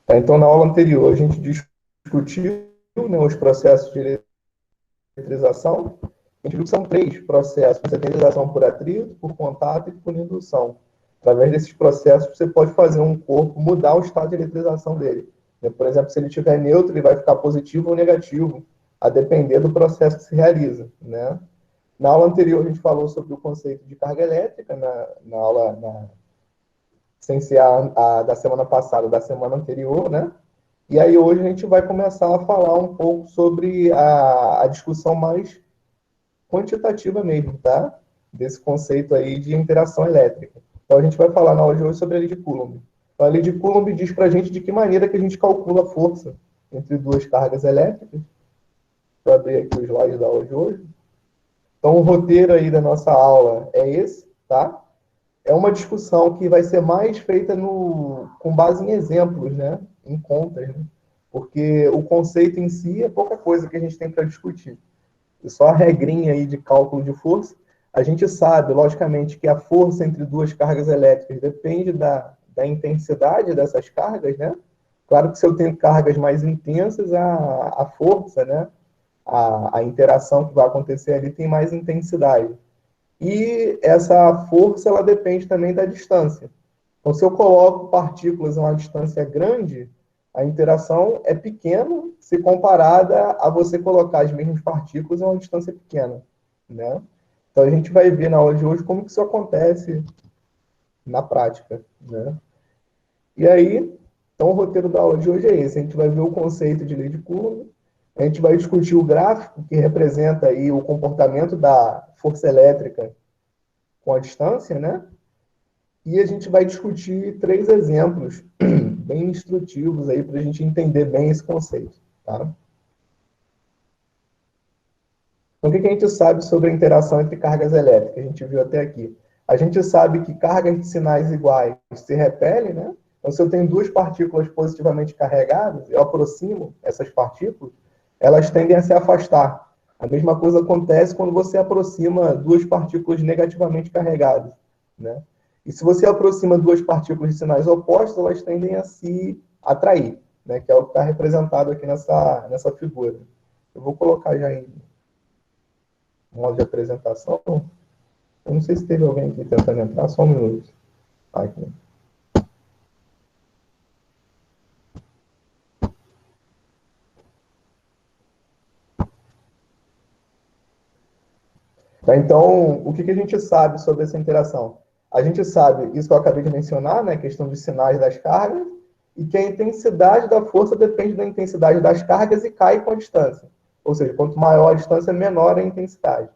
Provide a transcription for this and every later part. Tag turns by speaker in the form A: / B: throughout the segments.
A: Tá, então, na aula anterior, a gente discutiu, né, os processos de eletrização. A gente viu que são três processos: você tem eletrização por atrito, por contato e por indução. Através desses processos, você pode fazer um corpo mudar o estado de eletrização dele. Por exemplo, se ele estiver neutro, ele vai ficar positivo ou negativo, a depender do processo que se realiza, né? Na aula anterior, a gente falou sobre o conceito de carga elétrica, na aula, sem ser da semana passada, da semana anterior, né? E aí hoje a gente vai começar a falar um pouco sobre a discussão mais quantitativa mesmo, tá? Desse conceito aí de interação elétrica. Então a gente vai falar na aula de hoje sobre a lei de Coulomb. Então, a lei de Coulomb diz para a gente de que maneira que a gente calcula a força entre duas cargas elétricas. Vou abrir aqui o slide da aula de hoje. Então o roteiro aí da nossa aula é esse, tá? É uma discussão que vai ser mais feita com base em exemplos, né? Em contas, né? Porque o conceito em si é pouca coisa que a gente tem para discutir. É só a regrinha aí de cálculo de força. A gente sabe, logicamente, que a força entre duas cargas elétricas depende da intensidade dessas cargas, né? Claro que se eu tenho cargas mais intensas, a força, né? A interação que vai acontecer ali tem mais intensidade. E essa força, ela depende também da distância. Então, se eu coloco partículas a uma distância grande, a interação é pequena se comparada a você colocar as mesmas partículas a uma distância pequena, né? Então, a gente vai ver na aula de hoje como que isso acontece na prática, né? E aí, então, o roteiro da aula de hoje é esse. A gente vai ver o conceito de lei de Coulomb, a gente vai discutir o gráfico que representa aí o comportamento da força elétrica com a distância, né? E a gente vai discutir três exemplos bem instrutivos aí para a gente entender bem esse conceito, tá? Então, o que a gente sabe sobre a interação entre cargas elétricas? A gente viu até aqui. A gente sabe que cargas de sinais iguais se repelem, né? Então, se eu tenho duas partículas positivamente carregadas, eu aproximo essas partículas, elas tendem a se afastar. A mesma coisa acontece quando você aproxima duas partículas negativamente carregadas, né? E se você aproxima duas partículas de sinais opostos, elas tendem a se atrair, né? Que é o que está representado aqui nessa figura. Eu vou colocar já em modo de apresentação. Eu não sei se teve alguém aqui tentando entrar, só um minuto. Aqui. Tá, então, o que a gente sabe sobre essa interação? A gente sabe isso que eu acabei de mencionar, né, a questão dos sinais das cargas, e que a intensidade da força depende da intensidade das cargas e cai com a distância. Ou seja, quanto maior a distância, menor a intensidade.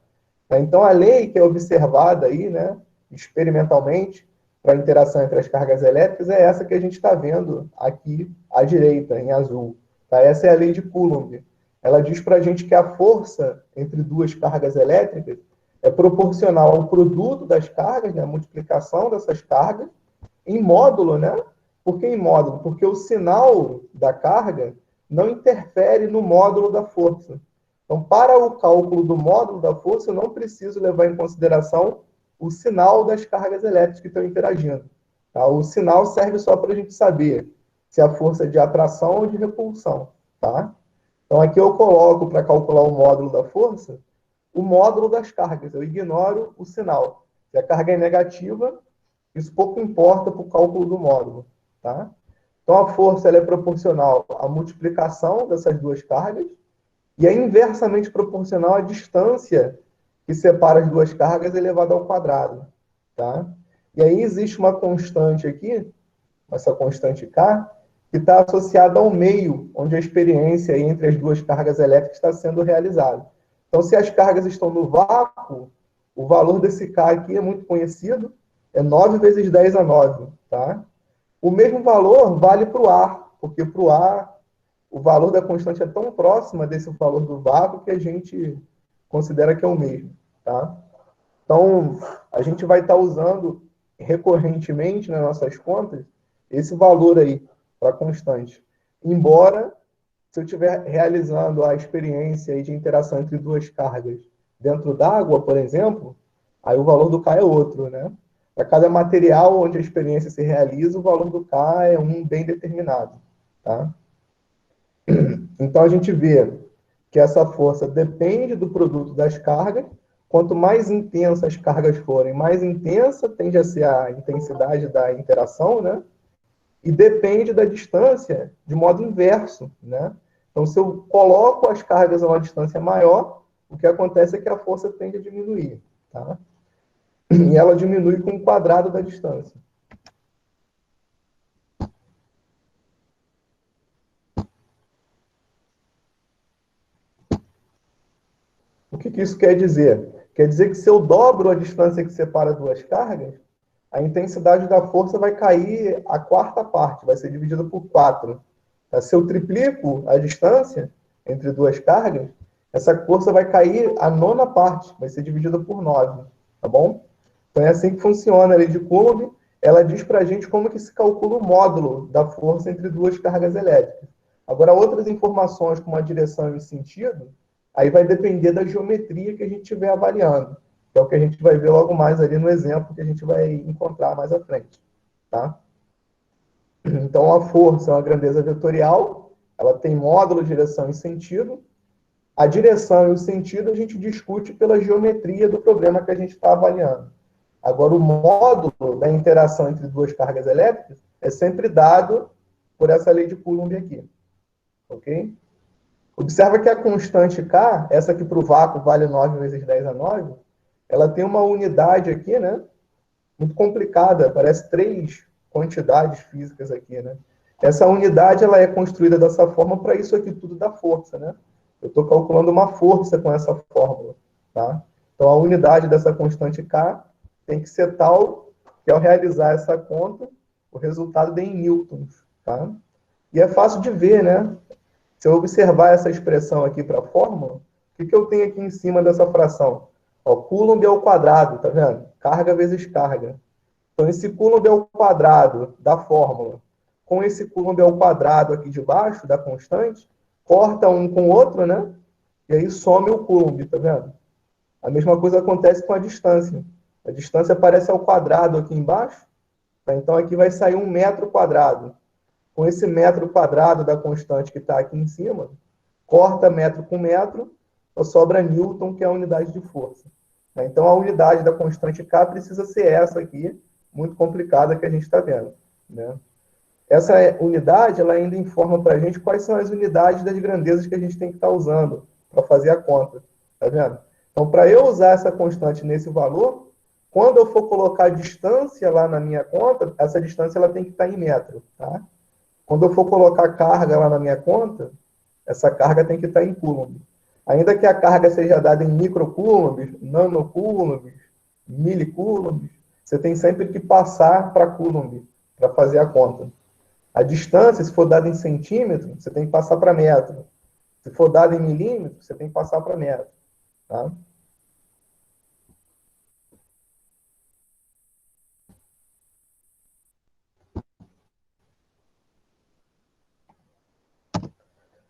A: Então, a lei que é observada aí, né, experimentalmente, para a interação entre as cargas elétricas, é essa que a gente está vendo aqui à direita, em azul. Tá? Essa é a lei de Coulomb. Ela diz para a gente que a força entre duas cargas elétricas é proporcional ao produto das cargas, né, a multiplicação dessas cargas, em módulo, né? Por que em módulo? Porque o sinal da carga não interfere no módulo da força. Então, para o cálculo do módulo da força, eu não preciso levar em consideração o sinal das cargas elétricas que estão interagindo. Tá? O sinal serve só para a gente saber se a força é de atração ou de repulsão. Tá? Então, aqui eu coloco para calcular o módulo da força o módulo das cargas. Eu ignoro o sinal. Se a carga é negativa, isso pouco importa para o cálculo do módulo. Tá? Então, a força ela é proporcional à multiplicação dessas duas cargas e é inversamente proporcional à distância que separa as duas cargas elevada ao quadrado. Tá? E aí existe uma constante aqui, essa constante K, que está associada ao meio, onde a experiência entre as duas cargas elétricas está sendo realizada. Então, se as cargas estão no vácuo, o valor desse K aqui é muito conhecido, é 9 vezes 10 a 9. Tá? O mesmo valor vale para o ar, porque para o ar o valor da constante é tão próxima desse valor do vácuo que a gente considera que é o mesmo. Tá? Então, a gente vai estar usando recorrentemente nas nossas contas esse valor aí para constante. Embora, se eu estiver realizando a experiência aí de interação entre duas cargas dentro d'água, por exemplo, aí o valor do K é outro, né? Para cada material onde a experiência se realiza, o valor do K é um bem determinado. tá? Então, a gente vê que essa força depende do produto das cargas. Quanto mais intensas as cargas forem, mais intensa tende a ser a intensidade da interação, né? E depende da distância de modo inverso, né? Então, se eu coloco as cargas a uma distância maior, o que acontece é que a força tende a diminuir, tá? E ela diminui com o quadrado da distância. O que isso quer dizer? Quer dizer que se eu dobro a distância que separa duas cargas, a intensidade da força vai cair a quarta parte, vai ser dividida por 4. Se eu triplico a distância entre duas cargas, essa força vai cair a nona parte, vai ser dividida por 9, tá bom? Então é assim que funciona a lei de Coulomb. Ela diz para a gente como que se calcula o módulo da força entre duas cargas elétricas. Agora, outras informações, como a direção e o sentido, aí vai depender da geometria que a gente estiver avaliando, que é o que a gente vai ver logo mais ali no exemplo que a gente vai encontrar mais à frente, tá? Então, a força é uma grandeza vetorial, ela tem módulo, direção e sentido. A direção e o sentido a gente discute pela geometria do problema que a gente está avaliando. Agora, o módulo da interação entre duas cargas elétricas é sempre dado por essa lei de Coulomb aqui, ok? Observa que a constante K, essa que para o vácuo vale 9 vezes 10 a 9, ela tem uma unidade aqui, né? Muito complicada, parece 3 quantidades físicas aqui, né? Essa unidade ela é construída dessa forma para isso aqui tudo dar força, né? Eu estou calculando uma força com essa fórmula, tá? Então a unidade dessa constante K tem que ser tal que ao realizar essa conta, o resultado dê em newtons, tá? E é fácil de ver, né? Se eu observar essa expressão aqui para a fórmula, o que eu tenho aqui em cima dessa fração? Ó, Coulomb ao quadrado, tá vendo? Carga vezes carga. Então, esse Coulomb ao quadrado da fórmula com esse Coulomb ao quadrado aqui de baixo, da constante, corta um com o outro, né? E aí some o Coulomb, tá vendo? A mesma coisa acontece com a distância. A distância aparece ao quadrado aqui embaixo, tá? Então aqui vai sair 1 metro quadrado. Com esse metro quadrado da constante que está aqui em cima, corta metro com metro, só sobra newton, que é a unidade de força. Então a unidade da constante K precisa ser essa aqui, muito complicada que a gente está vendo, né? Essa unidade, ela ainda informa para a gente quais são as unidades das grandezas que a gente tem que estar usando para fazer a conta, tá vendo? Então, para eu usar essa constante nesse valor, quando eu for colocar a distância lá na minha conta, essa distância ela tem que estar em metro, tá? Quando eu for colocar carga lá na minha conta, essa carga tem que estar em coulomb. Ainda que a carga seja dada em microcoulombs, nanocoulombs, milicoulombs, você tem sempre que passar para coulomb para fazer a conta. A distância, se for dada em centímetro, você tem que passar para metro. Se for dada em milímetro, você tem que passar para metro. Tá?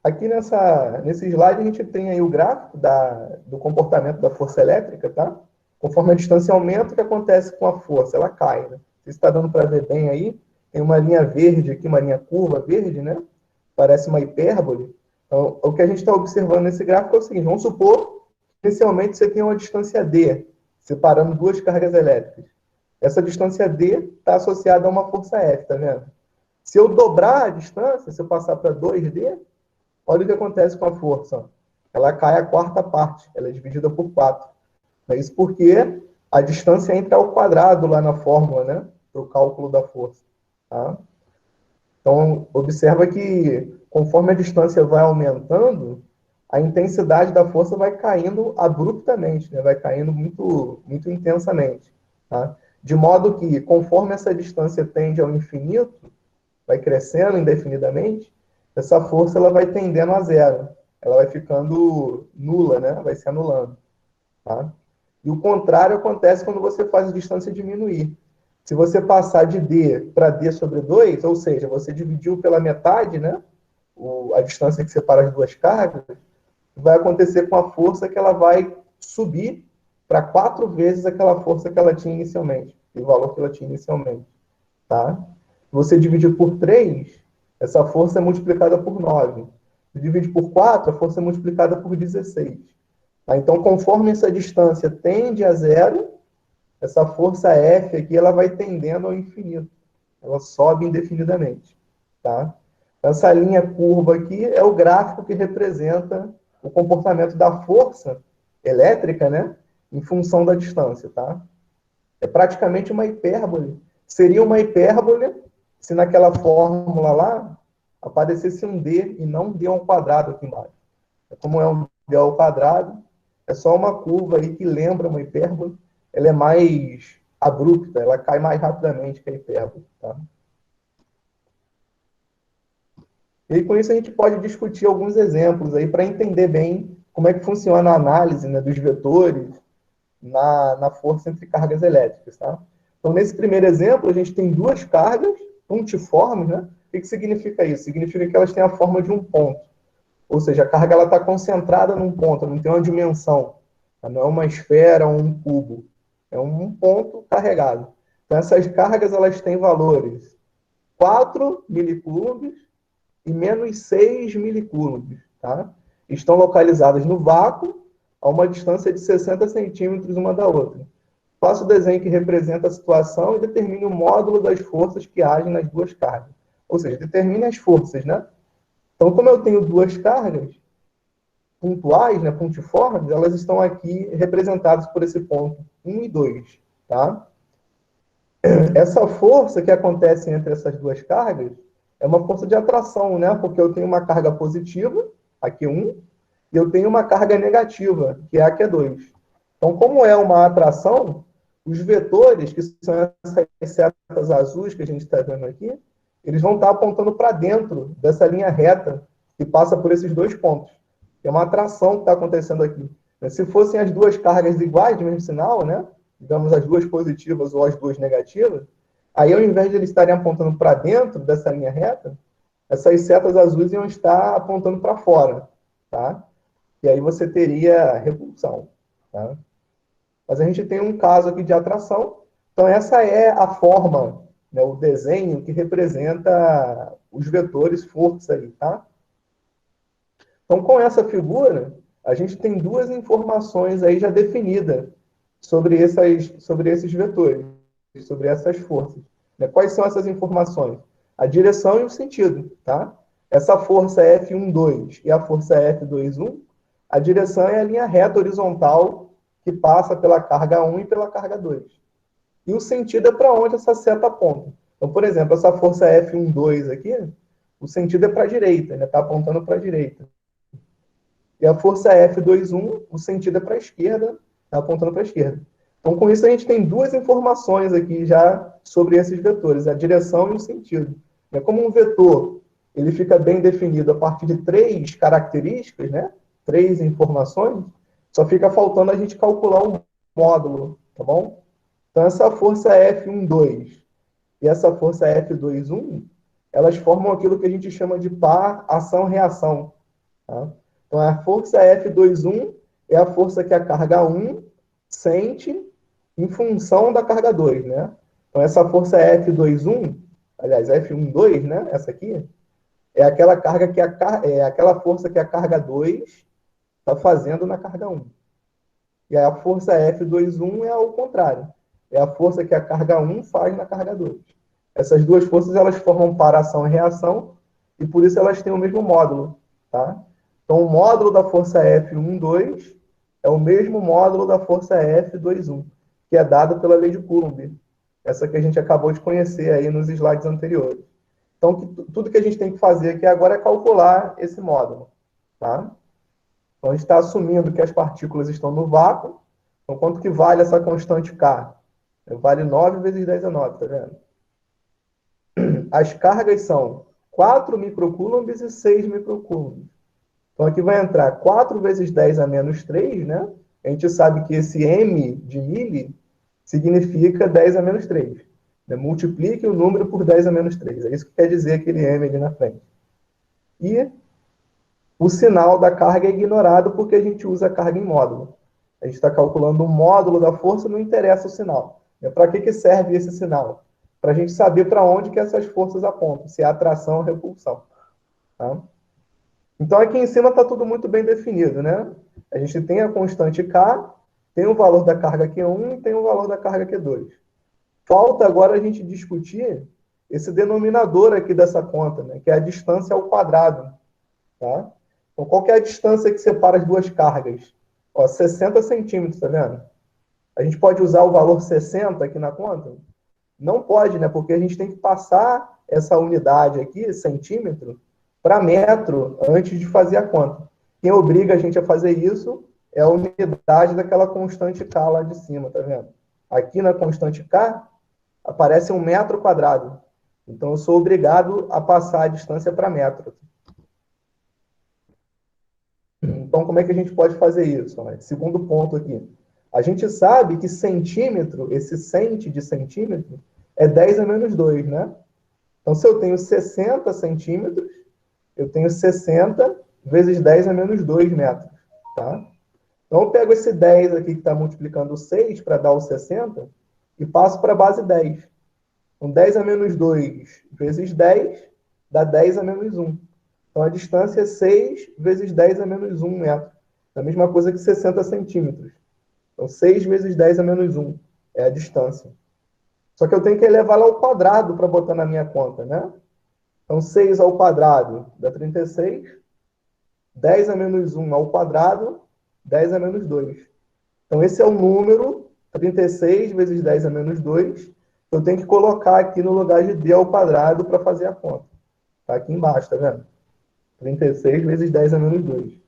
A: Aqui nesse slide a gente tem aí o gráfico do comportamento da força elétrica, tá? Conforme a distância aumenta, o que acontece com a força? Ela cai, né? Você está dando para ver bem aí? Tem uma linha verde aqui, uma linha curva verde, né? Parece uma hipérbole. Então, o que a gente está observando nesse gráfico é o seguinte: vamos supor que inicialmente você tem uma distância D, separando duas cargas elétricas. Essa distância D está associada a uma força F, tá vendo? Se eu dobrar a distância, se eu passar para 2D, olha o que acontece com a força. Ela cai a quarta parte, ela é dividida por 4. É isso porque a distância entra ao quadrado lá na fórmula, né? Para o cálculo da força. Tá? Então, observa que conforme a distância vai aumentando, a intensidade da força vai caindo abruptamente, né? Vai caindo muito, muito intensamente. Tá? De modo que, conforme essa distância tende ao infinito, vai crescendo indefinidamente, essa força ela vai tendendo a zero. Ela vai ficando nula, né? Vai se anulando. Tá? E o contrário acontece quando você faz a distância diminuir. Se você passar de D para D sobre 2, ou seja, você dividiu pela metade, né? A distância que separa as duas cargas, vai acontecer com a força que ela vai subir para 4 vezes aquela força que ela tinha inicialmente, o valor que ela tinha inicialmente. Tá? Você dividir por 3, essa força é multiplicada por 9. Se divide por 4, a força é multiplicada por 16. Tá? Então, conforme essa distância tende a zero, essa força F aqui ela vai tendendo ao infinito. Ela sobe indefinidamente. Tá? Essa linha curva aqui é o gráfico que representa o comportamento da força elétrica, né, em função da distância. Tá? É praticamente uma hipérbole. Seria uma hipérbole se naquela fórmula lá aparecesse um D e não um D ao quadrado aqui embaixo. Como é um D ao quadrado, é só uma curva aí que lembra uma hipérbole. Ela é mais abrupta, ela cai mais rapidamente que a hipérbole. Tá? E com isso a gente pode discutir alguns exemplos aí para entender bem como é que funciona a análise, né, dos vetores na força entre cargas elétricas. Tá? Então, nesse primeiro exemplo, a gente tem duas cargas pontiformes. Né? O que significa isso? Significa que elas têm a forma de um ponto. Ou seja, a carga está concentrada num ponto, não tem uma dimensão. Não é uma esfera ou um cubo. É um ponto carregado. Então, essas cargas elas têm valores 4 milicoulombs e menos 6 milicoulombs. Tá? Estão localizadas no vácuo a uma distância de 60 centímetros uma da outra. Faça o desenho que representa a situação e determine o módulo das forças que agem nas duas cargas. Ou seja, determine as forças, né? Então, como eu tenho duas cargas pontuais, né, pontiformes, elas estão aqui representadas por esse ponto 1 e 2. Tá? Essa força que acontece entre essas duas cargas é uma força de atração, né? Porque eu tenho uma carga positiva, aqui 1, e eu tenho uma carga negativa, que é a Q2. Então, como é uma atração, os vetores, que são essas setas azuis que a gente está vendo aqui, eles vão estar apontando para dentro dessa linha reta que passa por esses dois pontos. É uma atração que está acontecendo aqui. Se fossem as duas cargas iguais, de mesmo sinal, né? Digamos as duas positivas ou as duas negativas, aí ao invés de eles estarem apontando para dentro dessa linha reta, essas setas azuis iam estar apontando para fora. Tá? E aí você teria repulsão. Tá? Mas a gente tem um caso aqui de atração. Então, essa é a forma, né, o desenho que representa os vetores força aí, tá? Então, com essa figura, a gente tem duas informações aí já definidas sobre esses vetores, sobre essas forças. Né? Quais são essas informações? A direção e o sentido, tá? Essa força F12 e a força F21, a direção é a linha reta horizontal que passa pela carga 1 e pela carga 2. E o sentido é para onde essa seta aponta. Então, por exemplo, essa força F12 aqui, o sentido é para a direita, está apontando para a direita. E a força F21, o sentido é para a esquerda, está apontando para a esquerda. Então, com isso, a gente tem duas informações aqui já sobre esses vetores, a direção e o sentido. Como um vetor, ele fica bem definido a partir de três características, né? Três informações, só fica faltando a gente calcular um módulo, tá bom? Então, essa força F12 e essa força F21, elas formam aquilo que a gente chama de par ação-reação. Tá? Então, a força F21 é a força que a carga 1 sente em função da carga 2, né? Então, essa força F21, aliás, F12, né? Essa aqui, é aquela carga que é aquela força que a carga 2 está fazendo na carga 1. E a força F21 é ao contrário. É a força que a carga 1 faz na carga 2. Essas duas forças, elas formam par ação e reação, e por isso elas têm o mesmo módulo, tá? Então, o módulo da força F12 é o mesmo módulo da força F21, que é dado pela lei de Coulomb, essa que a gente acabou de conhecer aí nos slides anteriores. Então, tudo que a gente tem que fazer aqui agora é calcular esse módulo, tá? Então, a gente está assumindo que as partículas estão no vácuo. Então, quanto que vale essa constante K? Vale 9 vezes 10 a 9, tá vendo? As cargas são 4 microcoulombs e 6 microcoulombs. Então, aqui vai entrar 4 vezes 10 a menos 3, né? A gente sabe que esse M de mili significa 10 a menos 3. Né? Multiplique o número por 10 a menos 3. É isso que quer dizer aquele M ali na frente. E o sinal da carga é ignorado porque a gente usa a carga em módulo. A gente está calculando o módulo da força, não interessa o sinal. Para que serve esse sinal? para a gente saber para onde que essas forças apontam, se é atração ou repulsão. Tá? Então, aqui em cima está tudo muito bem definido, né? A gente tem a constante K, tem o valor da carga Q1 e tem o valor da carga Q2. Falta agora a gente discutir esse denominador aqui dessa conta, né? Que é a distância ao quadrado. Tá? Então, qual que é a distância que separa as duas cargas? Ó, 60 centímetros, tá vendo? A gente pode usar o valor 60 aqui na conta? Não pode, né? Porque a gente tem que passar essa unidade aqui, centímetro, para metro antes de fazer a conta. Quem obriga a gente a fazer isso é a unidade daquela constante K lá de cima, tá vendo? Aqui na constante K aparece 1 metro quadrado. Então eu sou obrigado a passar a distância para metro. Então como é que a gente pode fazer isso? Segundo ponto aqui. A gente sabe que centímetro, esse cent de centímetro, é 10 a menos 2, né? Então, se eu tenho 60 centímetros, eu tenho 60 vezes 10 a menos 2 metros, tá? Então, eu pego esse 10 aqui que está multiplicando 6 para dar o 60 e passo para a base 10. Então, 10 a menos 2 vezes 10 dá 10 a menos 1. Então, a distância é 6 vezes 10 a menos 1 metro. É a mesma coisa que 60 centímetros. Então, 6 vezes 10 a menos 1 é a distância. Só que eu tenho que elevá-la ao quadrado para botar na minha conta, né? Então, 6 ao quadrado dá 36. 10 a menos 1 ao quadrado, 10 a menos 2. Então, esse é o número, 36 vezes 10 a menos 2. Eu tenho que colocar aqui no lugar de d ao quadrado para fazer a conta. Tá aqui embaixo, tá vendo? 36 vezes 10 a menos 2.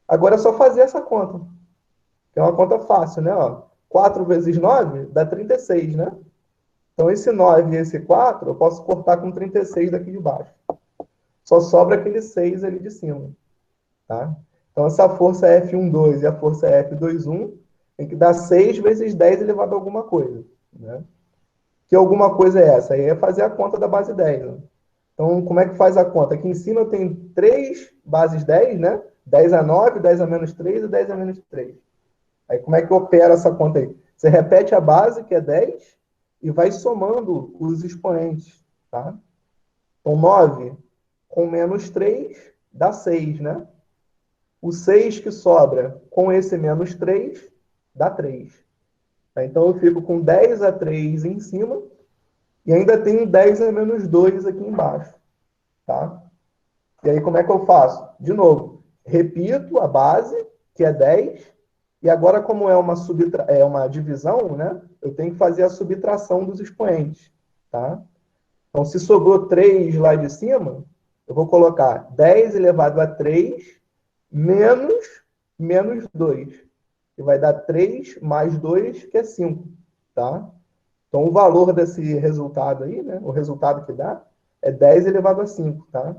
A: Agora é só fazer essa conta. Que é uma conta fácil, né? Ó, 4 vezes 9 dá 36, né? Então, esse 9 e esse 4, eu posso cortar com 36 daqui de baixo. Só sobra aquele 6 ali de cima. Tá? Então, essa força F12 e a força F21 tem que dar 6 vezes 10 elevado a alguma coisa. Né? Que alguma coisa é essa? Aí é fazer a conta da base 10. Né? Então, como é que faz a conta? Aqui em cima eu tenho 3 bases 10, né? 10 a 9, 10 a menos 3 e 10 a menos 3. Aí, como é que opera essa conta aí? Você repete a base, que é 10, e vai somando os expoentes, tá? Então, 9 com menos 3 dá 6, né? O 6 que sobra com esse menos 3 dá 3. Tá? Então, eu fico com 10 a 3 em cima e ainda tenho 10 a menos 2 aqui embaixo, tá? E aí, como é que eu faço? De novo, repito a base, que é 10, e agora, como é uma divisão, né? Eu tenho que fazer a subtração dos expoentes, tá? Então, se sobrou 3 lá de cima, eu vou colocar 10 elevado a 3 menos 2, que vai dar 3 mais 2, que é 5, tá? Então, o valor desse resultado aí, né? O resultado que dá é 10 elevado a 5, tá?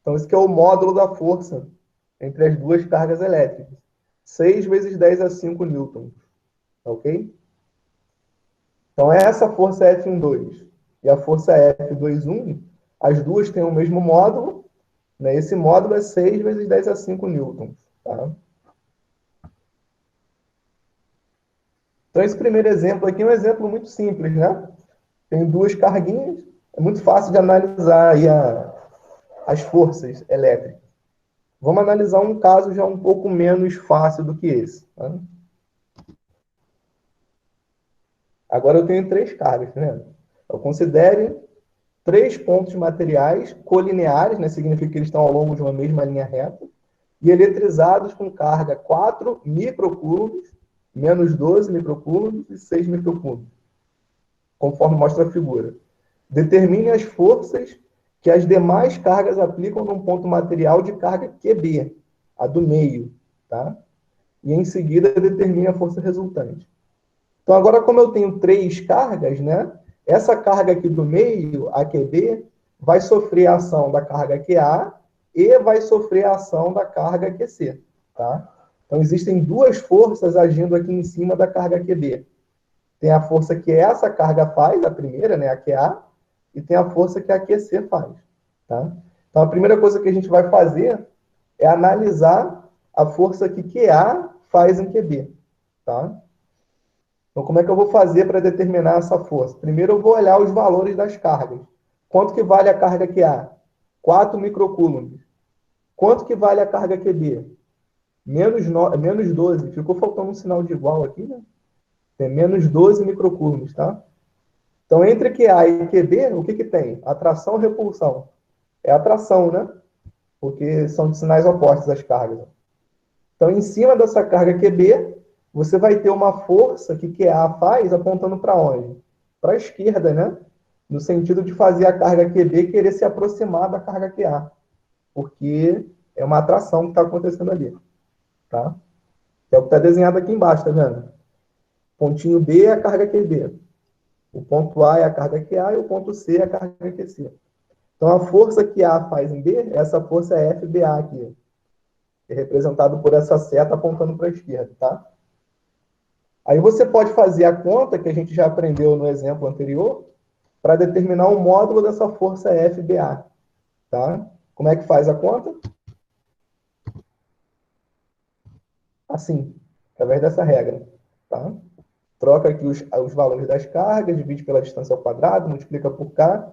A: Então, esse aqui é o módulo da força entre as duas cargas elétricas. 6 vezes 10 a 5 newtons. Ok? Então, essa força F12 e a força F21, as duas têm o mesmo módulo. Né? Esse módulo é 6 vezes 10 a 5 newtons. Tá? Então, esse primeiro exemplo aqui é um exemplo muito simples, né? Tem duas carguinhas. É muito fácil de analisar aí as forças elétricas. Vamos analisar um caso já um pouco menos fácil do que esse. Tá? Agora eu tenho três cargas, né? Eu considere três pontos materiais colineares, né? Significa que eles estão ao longo de uma mesma linha reta, e eletrizados com carga 4 microcoulombs, menos 12 microcoulombs e 6 microcoulombs, conforme mostra a figura. Determine as forças que as demais cargas aplicam num ponto material de carga QB, a do meio, tá? E em seguida determine a força resultante. Então, agora, como eu tenho três cargas, né? Essa carga aqui do meio, a QB, vai sofrer a ação da carga QA e vai sofrer a ação da carga QC, tá? Então, existem duas forças agindo aqui em cima da carga QB. Tem a força que essa carga faz, a primeira, né, a QA, e tem a força que a QC faz, tá? Então, a primeira coisa que a gente vai fazer é analisar a força que QA faz em QB, tá? Então, como é que eu vou fazer para determinar essa força? Primeiro, eu vou olhar os valores das cargas. Quanto que vale a carga QA? 4 microcoulombs. Quanto que vale a carga QB? Menos 12. Ficou faltando um sinal de igual aqui, né? É menos 12 microcoulombs, tá? Então, entre QA e QB, o que que tem? Atração ou repulsão? É atração, né? Porque são de sinais opostos as cargas. Então, em cima dessa carga QB, você vai ter uma força que QA faz apontando para onde? Para a esquerda, né? No sentido de fazer a carga QB querer se aproximar da carga QA, porque é uma atração que está acontecendo ali, tá? Que é o que está desenhado aqui embaixo, tá vendo? Pontinho B é a carga QB. O ponto A é a carga QA e o ponto C é a carga QC. Então, a força que A faz em B, essa força é FBA aqui, que é representado por essa seta apontando para a esquerda, tá? Aí você pode fazer a conta, que a gente já aprendeu no exemplo anterior, para determinar o módulo dessa força FBA, tá? Como é que faz a conta? Assim, através dessa regra, tá? Troca aqui os valores das cargas, divide pela distância ao quadrado, multiplica por K,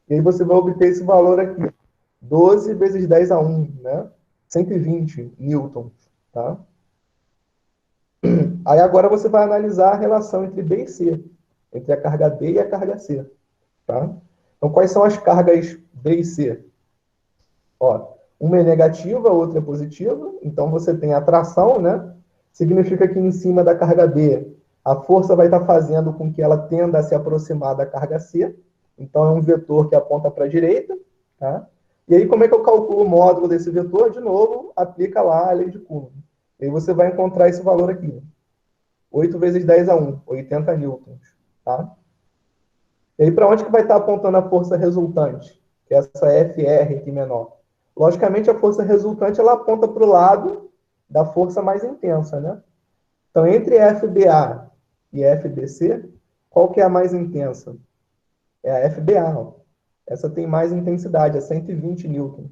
A: e aí você vai obter esse valor aqui, 12 vezes 10 a 1, né? 120 newtons, tá? Aí agora você vai analisar a relação entre B e C, entre a carga B e a carga C, tá? Então, quais são as cargas B e C? Ó, uma é negativa, a outra é positiva, então você tem atração, né? Significa que em cima da carga B, a força vai estar fazendo com que ela tenda a se aproximar da carga C, então é um vetor que aponta para a direita, tá? E aí, como é que eu calculo o módulo desse vetor? De novo, aplica lá a lei de Coulomb. E aí você vai encontrar esse valor aqui. 8 vezes 10 a 1, 80 newtons, tá? E aí, para onde que vai estar apontando a força resultante? Que é essa FR aqui menor. Logicamente, a força resultante, ela aponta para o lado da força mais intensa, né? Então, entre FBA e FBC, qual que é a mais intensa? É a FBA, ó. Essa tem mais intensidade, é 120 newton.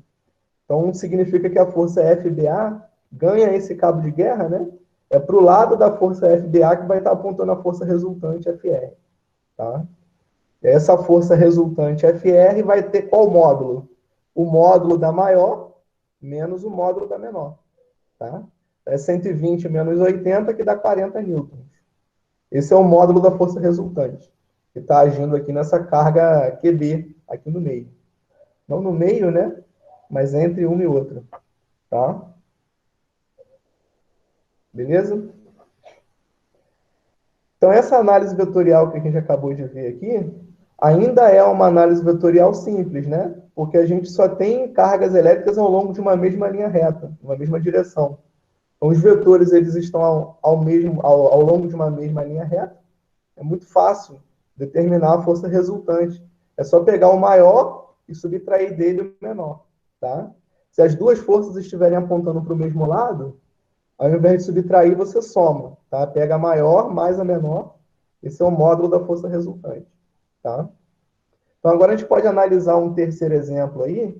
A: Então, significa que a força FBA ganha esse cabo de guerra, né? É para o lado da força FBA que vai estar apontando a força resultante FR, tá? Essa força resultante FR vai ter qual módulo? O módulo da maior menos o módulo da menor, tá? É 120 menos 80 que dá 40 newtons. Esse é o módulo da força resultante, que está agindo aqui nessa carga QB, aqui no meio. Não no meio, né? Mas entre uma e outra, tá? Beleza? Então, essa análise vetorial que a gente acabou de ver aqui, ainda é uma análise vetorial simples, né? Porque a gente só tem cargas elétricas ao longo de uma mesma linha reta, uma mesma direção. Então, os vetores eles estão ao longo de uma mesma linha reta. É muito fácil determinar a força resultante. É só pegar o maior e subtrair dele o menor, tá? Se as duas forças estiverem apontando para o mesmo lado, ao invés de subtrair, você soma, tá? Pega a maior mais a menor. Esse é o módulo da força resultante, tá? Então, agora a gente pode analisar um terceiro exemplo aí,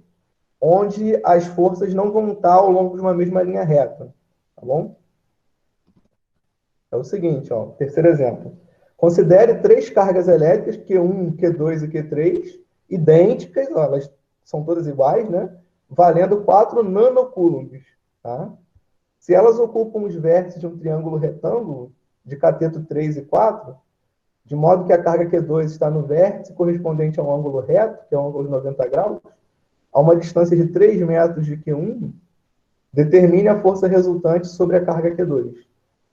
A: onde as forças não vão estar ao longo de uma mesma linha reta, tá bom? É o seguinte, ó, terceiro exemplo. Considere três cargas elétricas, Q1, Q2 e Q3, idênticas, ó, elas são todas iguais, né? Valendo 4 nanocoulombs, tá? Se elas ocupam os vértices de um triângulo retângulo, de cateto 3 e 4, de modo que a carga Q2 está no vértice correspondente a um ângulo reto, que é um ângulo de 90 graus, a uma distância de 3 metros de Q1, determine a força resultante sobre a carga Q2.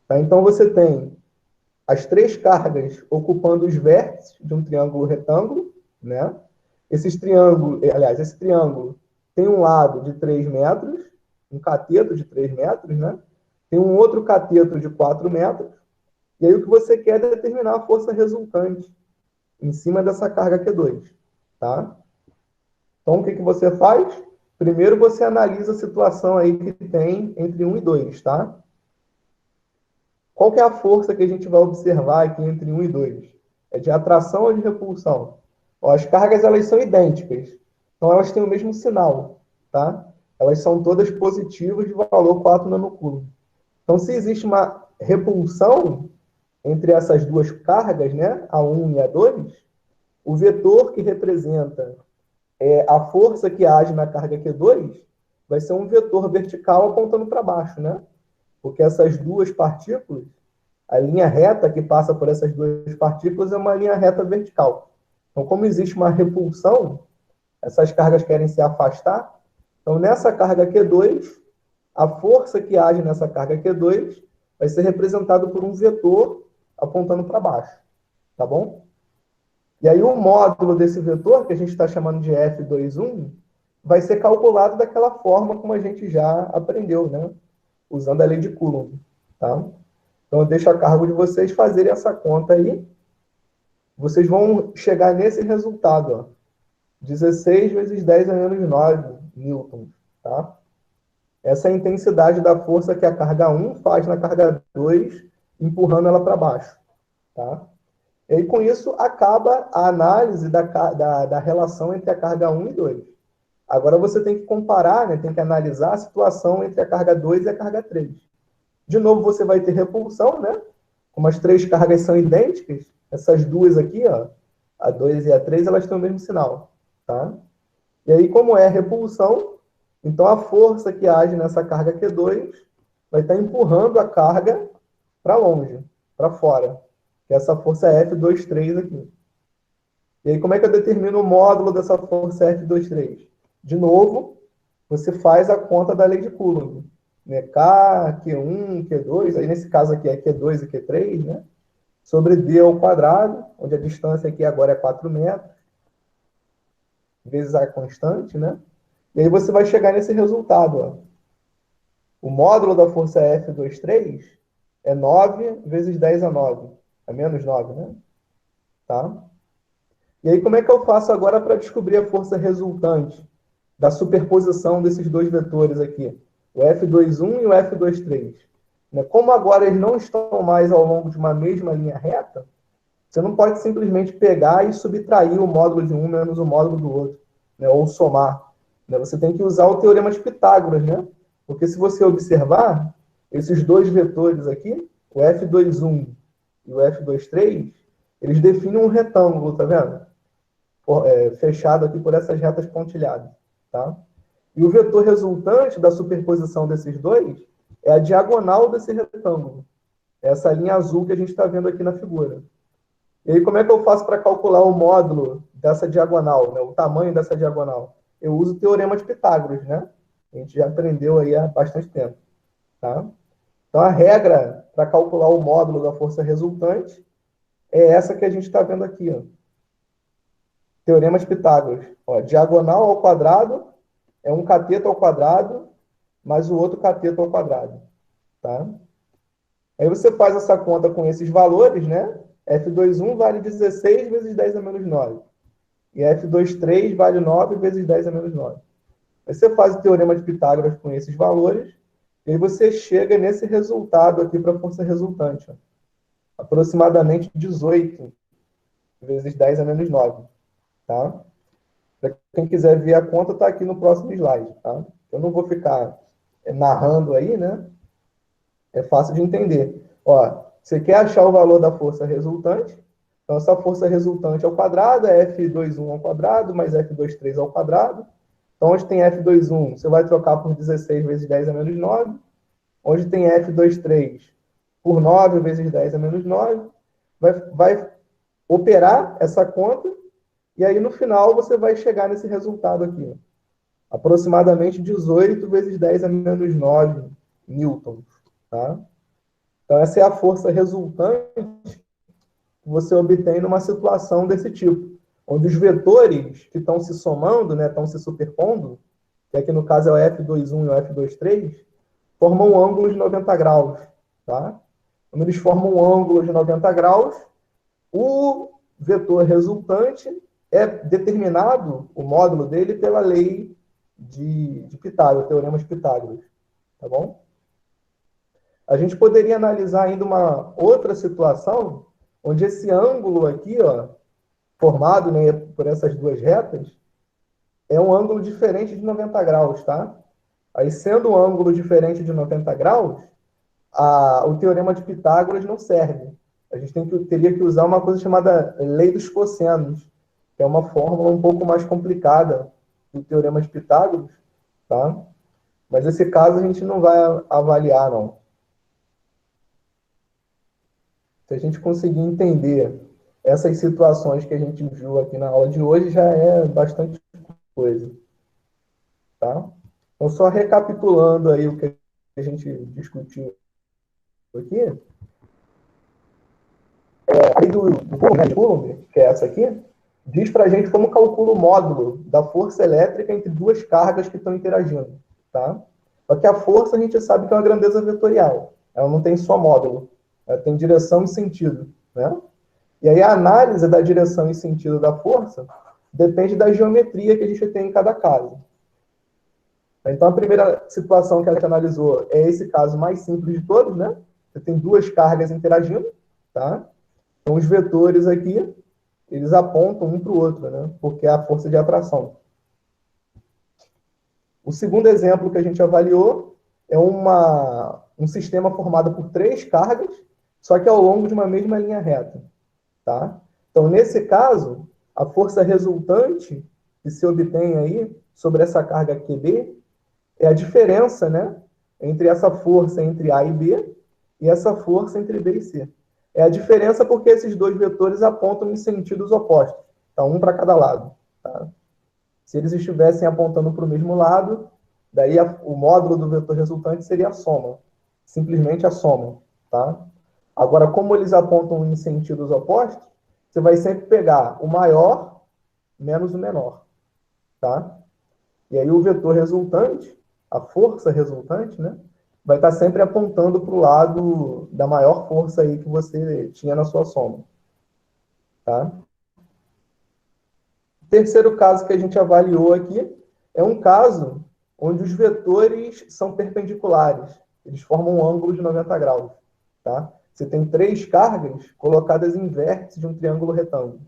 A: Tá? Então, você tem as três cargas ocupando os vértices de um triângulo retângulo, né? Esse triângulo tem um lado de 3 metros, um cateto de 3 metros, né? Tem um outro cateto de 4 metros, e aí o que você quer é determinar a força resultante em cima dessa carga Q2, tá? Então, o que você faz? Primeiro, você analisa a situação aí que tem entre 1 e 2, tá? Qual que é a força que a gente vai observar aqui entre 1 e 2? É de atração ou de repulsão? Ó, as cargas, elas são idênticas. Então, elas têm o mesmo sinal, tá? Elas são todas positivas de valor 4 nanocoulomb. Então, se existe uma repulsão entre essas duas cargas, né, A1 e A2, o vetor que representa a força que age na carga Q2 vai ser um vetor vertical apontando para baixo, né? Porque essas duas partículas, a linha reta que passa por essas duas partículas é uma linha reta vertical. Então, como existe uma repulsão, essas cargas querem se afastar. Então, nessa carga Q2, a força que age nessa carga Q2 vai ser representada por um vetor apontando para baixo, tá bom? E aí o módulo desse vetor, que a gente está chamando de F21, vai ser calculado daquela forma como a gente já aprendeu, né? Usando a lei de Coulomb, tá? Então eu deixo a cargo de vocês fazerem essa conta aí. Vocês vão chegar nesse resultado, ó. 16 vezes 10 a menos 9 newtons, tá? Essa é a intensidade da força que a carga 1 faz na carga 2, empurrando ela para baixo, tá? E aí, com isso, acaba a análise da relação entre a carga 1 e 2. Agora você tem que comparar, né, tem que analisar a situação entre a carga 2 e a carga 3. De novo, você vai ter repulsão, né? Como as três cargas são idênticas, essas duas aqui, ó, a 2 e a 3, elas têm o mesmo sinal, tá? E aí, como é repulsão, então a força que age nessa carga Q2 vai estar empurrando a carga para longe, para fora. Que essa força é F23 aqui. E aí, como é que eu determino o módulo dessa força F23? De novo, você faz a conta da lei de Coulomb. Né? K, Q1, Q2, aí nesse caso aqui é Q2 e Q3, né? Sobre D ao quadrado, onde a distância aqui agora é 4 metros, vezes a constante, né? E aí você vai chegar nesse resultado, ó. O módulo da força F23 é 9 vezes 10 a 9. É menos 9, né? Tá? E aí, como é que eu faço agora para descobrir a força resultante da superposição desses dois vetores aqui? O F21 e o F23. Como agora eles não estão mais ao longo de uma mesma linha reta, você não pode simplesmente pegar e subtrair o módulo de um menos o módulo do outro, né? Ou somar. Né? Você tem que usar o teorema de Pitágoras, né? Porque se você observar, esses dois vetores aqui, o F21 e o F23, eles definem um retângulo, tá vendo? Fechado aqui por essas retas pontilhadas, tá? E o vetor resultante da superposição desses dois é a diagonal desse retângulo. Essa linha azul que a gente está vendo aqui na figura. E aí, como é que eu faço para calcular o módulo dessa diagonal, né? O tamanho dessa diagonal? Eu uso o teorema de Pitágoras, né? A gente já aprendeu aí há bastante tempo, tá? Então, a regra para calcular o módulo da força resultante é essa que a gente está vendo aqui, ó. Teorema de Pitágoras. Ó, diagonal ao quadrado é um cateto ao quadrado mais o outro cateto ao quadrado, tá? Aí você faz essa conta com esses valores, né? F21 vale 16 vezes 10 a menos 9. E F23 vale 9 vezes 10 a menos 9. Aí você faz o teorema de Pitágoras com esses valores, e aí você chega nesse resultado aqui para a força resultante. Ó. Aproximadamente 18 vezes 10 a menos 9. Tá? Para quem quiser ver a conta, está aqui no próximo slide. Tá? Eu não vou ficar narrando aí, né? É fácil de entender. Ó, você quer achar o valor da força resultante? Então, essa força resultante ao quadrado é F21 ao quadrado mais F23 ao quadrado. Então, onde tem F21, você vai trocar por 16 vezes 10 a menos 9. Onde tem F23, por 9 vezes 10 a menos 9. Vai operar essa conta. E aí, no final, você vai chegar nesse resultado aqui. Aproximadamente 18 vezes 10 a menos 9 newtons. Tá? Então, essa é a força resultante que você obtém numa situação desse tipo, onde os vetores que estão se somando, né, estão se superpondo, que aqui no caso é o F21 e o F23, formam um ângulo de 90 graus. Tá? Quando eles formam um ângulo de 90 graus, o vetor resultante é determinado, o módulo dele, pela lei de Pitágoras, o teorema de Pitágoras. Tá bom? A gente poderia analisar ainda uma outra situação, onde esse ângulo aqui, ó, formado, né, por essas duas retas, é um ângulo diferente de 90 graus, tá? Aí, sendo um ângulo diferente de 90 graus, o teorema de Pitágoras não serve. A gente teria que usar uma coisa chamada lei dos cossenos, que é uma fórmula um pouco mais complicada do teorema de Pitágoras, tá? Mas esse caso a gente não vai avaliar, não. Se a gente conseguir entender essas situações que a gente viu aqui na aula de hoje, já é bastante coisa, tá? Então, só recapitulando aí o que a gente discutiu aqui, a lei do Coulomb, né, de Coulomb, que é essa aqui, diz para a gente como calcula o módulo da força elétrica entre duas cargas que estão interagindo, tá? Só que a força a gente sabe que é uma grandeza vetorial, ela não tem só módulo, ela tem direção e sentido, né? E aí a análise da direção e sentido da força depende da geometria que a gente tem em cada caso. Então, a primeira situação que a gente analisou é esse caso mais simples de todos, né? Você tem duas cargas interagindo, tá? Então, os vetores aqui, eles apontam um para o outro, né? Porque é a força de atração. O segundo exemplo que a gente avaliou é um sistema formado por três cargas, só que ao longo de uma mesma linha reta, tá? Então, nesse caso, a força resultante que se obtém aí sobre essa carga QB é a diferença, né, entre essa força entre A e B e essa força entre B e C. É a diferença porque esses dois vetores apontam em sentidos opostos, tá? Um para cada lado. Tá? Se eles estivessem apontando para o mesmo lado, daí o módulo do vetor resultante seria a soma, simplesmente a soma. Tá? Agora, como eles apontam em sentidos opostos, você vai sempre pegar o maior menos o menor. Tá? E aí o vetor resultante, a força resultante, né, vai estar sempre apontando para o lado da maior força aí que você tinha na sua soma. Tá? O terceiro caso que a gente avaliou aqui é um caso onde os vetores são perpendiculares. Eles formam um ângulo de 90 graus. Tá? Você tem três cargas colocadas em vértices de um triângulo retângulo.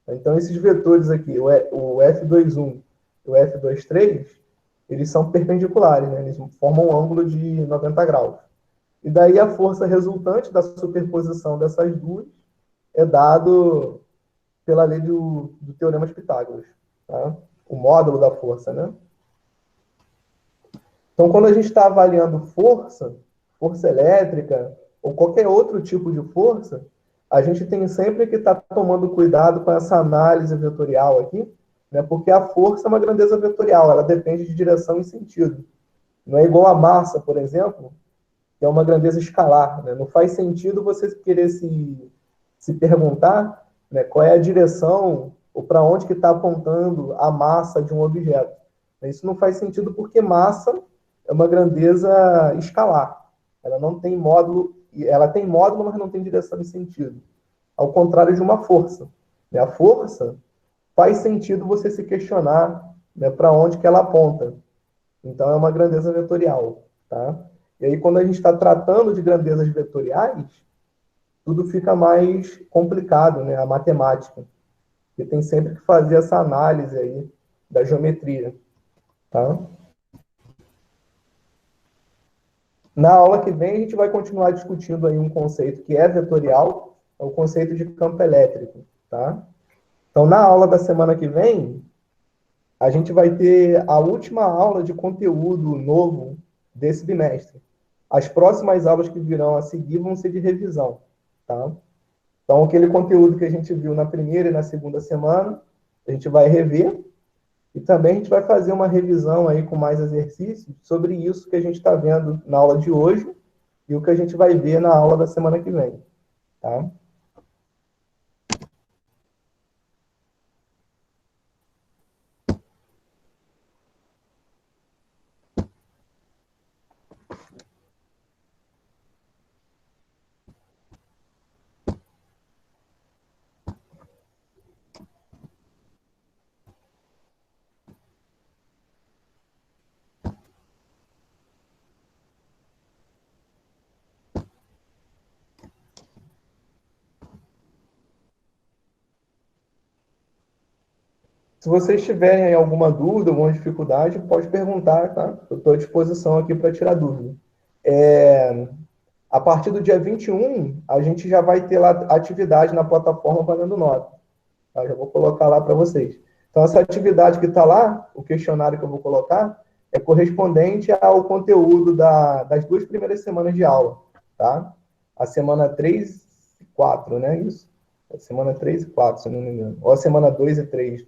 A: Então, esses vetores aqui, o F21 e o F23, eles são perpendiculares, né? Eles formam um ângulo de 90 graus. E daí a força resultante da superposição dessas duas é dado pela lei do teorema de Pitágoras, tá? O módulo da força, né? Então, quando a gente está avaliando força, força elétrica ou qualquer outro tipo de força, a gente tem sempre que estar tomando cuidado com essa análise vetorial aqui, né? Porque a força é uma grandeza vetorial, ela depende de direção e sentido. Não é igual a massa, por exemplo, que é uma grandeza escalar. Né? Não faz sentido você querer se perguntar, né, qual é a direção ou para onde que está apontando a massa de um objeto. Isso não faz sentido porque massa é uma grandeza escalar. Ela não tem módulo, ela tem módulo, mas não tem direção e sentido. Ao contrário de uma força. Né? A força faz sentido você se questionar, né, para onde que ela aponta. Então, é uma grandeza vetorial. Tá? E aí, quando a gente está tratando de grandezas vetoriais, tudo fica mais complicado, né? A matemática. Porque tem sempre que fazer essa análise aí da geometria. Tá? Na aula que vem, a gente vai continuar discutindo aí um conceito que é vetorial, é o conceito de campo elétrico. Tá? Então, na aula da semana que vem, a gente vai ter a última aula de conteúdo novo desse bimestre. As próximas aulas que virão a seguir vão ser de revisão, tá? Então, aquele conteúdo que a gente viu na primeira e na segunda semana, a gente vai rever e também a gente vai fazer uma revisão aí com mais exercícios sobre isso que a gente está vendo na aula de hoje e o que a gente vai ver na aula da semana que vem, tá? Se vocês tiverem alguma dúvida, alguma dificuldade, pode perguntar, tá? Eu estou à disposição aqui para tirar dúvida. A partir do dia 21, a gente já vai ter lá atividade na plataforma valendo nota. Tá? Já vou colocar lá para vocês. Então, essa atividade que está lá, o questionário que eu vou colocar, é correspondente ao conteúdo das 2 primeiras semanas de aula. Tá? A semana 3 e 4, né? Isso. A semana 3 e 4, se não me engano. Ou a semana 2 e 3.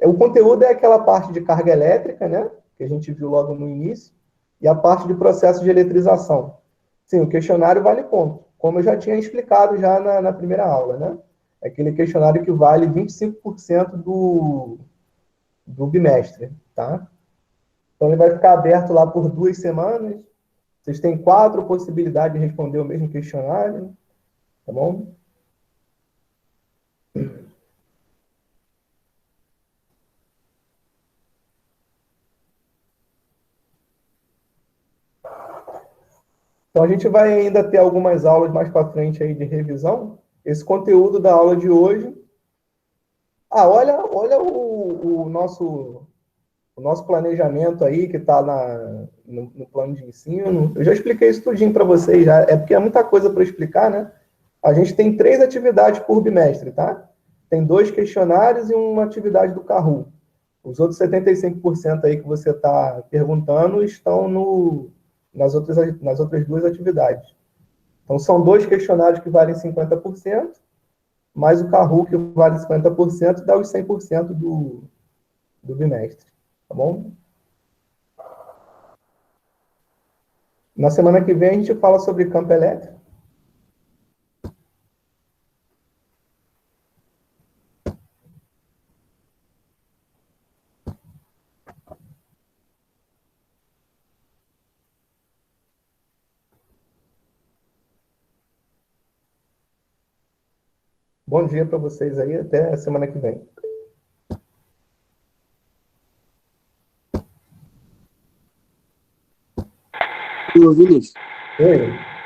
A: O conteúdo é aquela parte de carga elétrica, né? Que a gente viu logo no início, e a parte de processo de eletrização. Sim, o questionário vale ponto, como eu já tinha explicado já na primeira aula, né? É aquele questionário que vale 25% do bimestre, tá? Então, ele vai ficar aberto lá por 2 semanas. Vocês têm 4 possibilidades de responder o mesmo questionário, tá bom? Então, a gente vai ainda ter algumas aulas mais para frente aí de revisão. Esse conteúdo da aula de hoje. Olha o nosso planejamento aí, que está no plano de ensino. Eu já expliquei isso tudinho para vocês, já. É porque é muita coisa para explicar, né? A gente tem 3 atividades por bimestre, tá? Tem 2 questionários e uma atividade do Kahoot. Os outros 75% aí que você está perguntando estão nas outras 2 atividades. Então, são 2 questionários que valem 50%, mais o Kahoot, que vale 50%, dá os 100% do bimestre. Tá bom? Na semana que vem a gente fala sobre campo elétrico. Bom dia para vocês aí, até a semana que vem.
B: Ô, Vinícius,
A: Oi.